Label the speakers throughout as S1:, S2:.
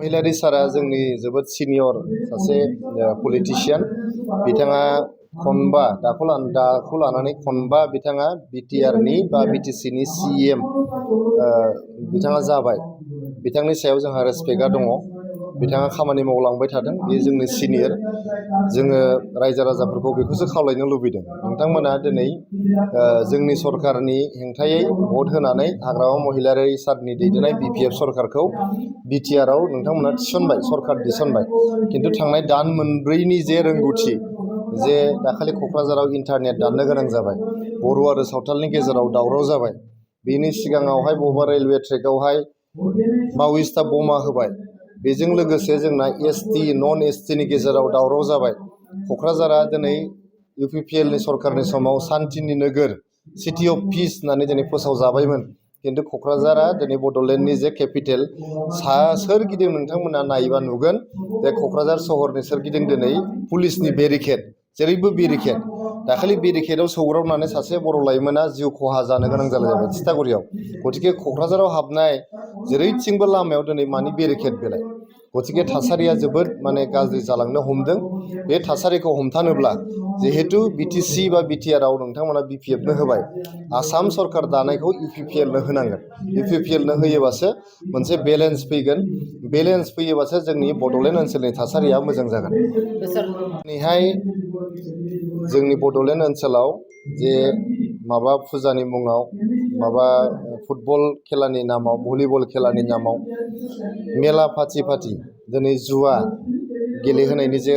S1: महिलारि सारा जोंनि जोबोद सिनियर सासे पलिटिशियान बिथाङा खनबा दाखौ लानानै खनबा बिथाङा बिटिआरनि बा बिटिसिनि सिएम बिथाङा जाबाय। बिथांनि सायाव जोंहा रेसपेक्टआ दङ। बिथाङा खामानि मावलांबाय थादों। बे जोंनि सिनियर। जोङो रायजो राजाफोरखौ बेखौसो खावलायनो लुबैदों। नोंथांमोना दिनै जोंनि सरकारनि हेंथायै भट होनानै हाग्रामा महिलारि सारनि दैदेननाय बिपिएफ सरकारखौ बिटिआरआव नोंथांमोना थिसनबाय, सरकार थिसनबाय। खिन्थु थांनाय दान मोनब्रैनि जे रोंगौथि, जे दाखालि क'क्राझाराव इन्टारनेट दाननो गोनां जाबाय, बर' आरो सावथालनि गेजेराव दावराव जाबाय, बेनि सिगाङावहाय बबेबा रेलवे ट्रेकआवहाय माव'इस्टआ बमा होबाय, बेजों लोगोसे जोंना एसटि नन एसटिनि गेजेराव दावराव जाबाय। क'क्राझारा दिनै इउपिपिएलनि सरकारनि समाव सान्तिनि नोगोर, सिटि अफ पिस होननानै दिनै फोसावजाबायमोन। खिन्थु क'क्राझारा दिनै बड'लेण्डनि जे केपिटेल, सोरगिदिं नोंथांमोना नायोबा नुगोन जे क'क्राझार सहरनि सोरगिदिं दिनै पुलिसनि बेरिकेड, जेरैबो बेरिकेड। दाखालि बेरिकेडआव सौग्रावनानै सासे बर' लाइमोना जिउ खहा जानो गोनां जाबाय थिथागुरियाव। गतिके क'क्राझाराव हाबनाय जेरैथिंबो लामायाव दिनै मानि बेरिकेड बेलाय। गतिके थासारिया जोबोद गाज्रि जालांनो हमदों। बे थासारिखौ हमथानोब्ला जिहेतु बिटिसि बा बिटिआरआव नोंथांमोना बिपिएफनो होबाय, आसाम सरकार दानायखौ इउपिपिएलनो होनांगोन। इउपिपिएलनो होयोबासो मोनसे बेलेन्स फैगोन। बेलेन्स फैयोबासो जोंनि बड'लेण्ड ओनसोलनि थासारिया मोजां जागोन। दिनैहाय जोंनि बड'लेण्ड ओनसोलाव जे माबा फुजानि मुङाव, माबा फुटबल खेलानि नामाव, भलिबल खेलानि नामाव मेला फाथि दिनै जुवा गेलेहोनायनि जे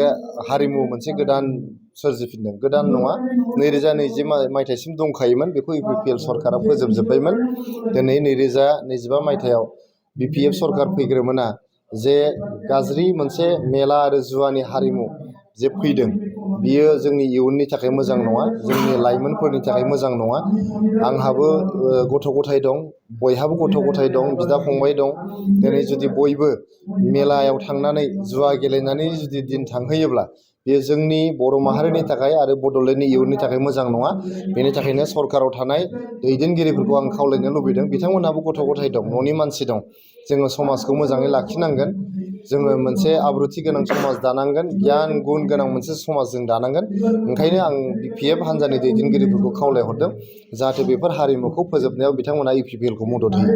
S1: हारिमु मोनसे गोदान सोरजिफिनदों। गोदान नङा, 2020 मायथाइसिम दंखायोमोन। बेखौ इउपिपिएल सरकारा फोजोबजोब्बायमोन। दिनै 2025 मायथाइयाव बिपिएफ सरकार फैग्रोमोना जे गाज्रि मोनसे मेला आरो जुवानि हारिमु जे फैदों, बियो जोंनि इयुननि थाखाय मोजां नङा, जोंनि लाइमोनफोरनि थाखाय मोजां नङा। आंहाबो गथ' गथाय दं, बयहाबो गथ' गथाय दं, बिदा फंबाय दं। दिनै जुदि बयबो मेलायाव थांनानै जुवा गेलेनानै जुदि दिन थांहोयोब्ला बेयो जोंनि बर' माहारिनि थाखाय आरो बड'लेण्डनि इयुननि थाखाय मोजां नङा। बेनि थाखायनो सरकाराव थानाय दैदेनगिरिफोरखौ आं खावलायनो लुबैदों, बिथांमोनहाबो गथ' गथाय दं, न'नि मानसि दं। जोङो समाजखौ मोजाङै लाखिनांगोन। जोङो मोनसे आब्रुथि गोनां समाज दानांगोन, गियान गुन गोनां मोनसे समाज जों दानांगोन। ओंखायनो आं बिपिएफ हान्जानि दैदेनगिरिफोरखौ खावलायहरदों जाहाथे बेफोर हारिमुखौ फोजोबनायाव बिथांमोना इउपिपिएलखौ मदद होयो।